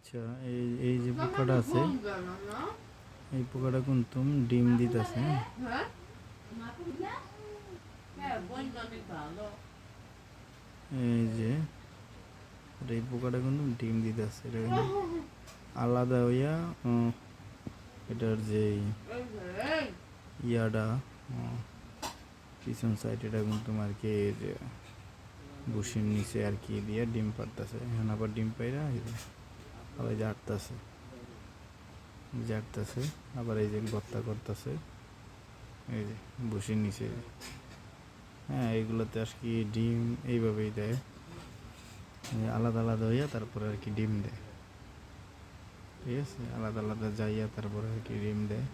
আচ্ছা, এই এই যে পোকাটা আছে, এই পোকাটা কিন্তু ডিম দিতেছে। এই যে এই পোকাটা কিন্তু ডিম দিতেছে, এটা কিন্তু আলাদা হইয়া এটার যে ইয়াটা পিছন সাইড, এটা কিন্তু আর কি যে বুসির নিচে আর কি দিয়ে ডিম পারতেছে। এখন আবার ডিম পাইরা এই যে আবার জারতেছে, আবার এই যে ভর্তা করতেছে এই যে বুসির নিচে। হ্যাঁ, এইগুলোতে আর কি ডিম এইভাবেই দেয়, আলাদা আলাদা হইয়া তারপরে আর কি ডিম দেয়। ঠিক আছে, আলাদা আলাদা যাইয়া তারপরে আর কি ডিম দেয়।